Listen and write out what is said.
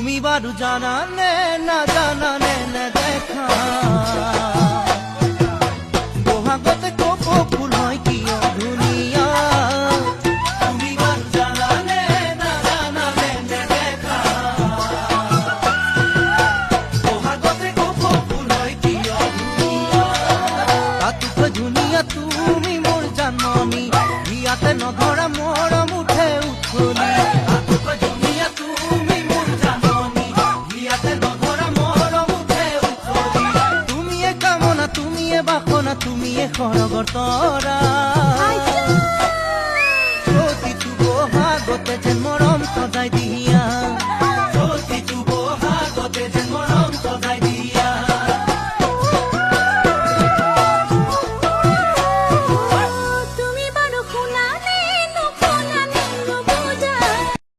তুমি বারু জানানে না জানানে না দেখা বহাগতে কপ ফুল হয় কি দুনিয়া তুমি বারু জানানে না জানানে না দেখা বহাগতে কপ ফুল হয় কি দুনিয়া কাতুক দুনিয়া তুমি মোর জানমনি ইয়াতে নধরা মরম উঠে উঠলি কাতুক দুনিয়া তুমি মোর জানমনি ইয়াতে নধরা মরম উঠে উঠলি তুমি এ কামনা তুমি এ বাসনা তুমি এ খৰগৰ তৰা অতি বহাগতে যেন মৰম সজাই দিয়া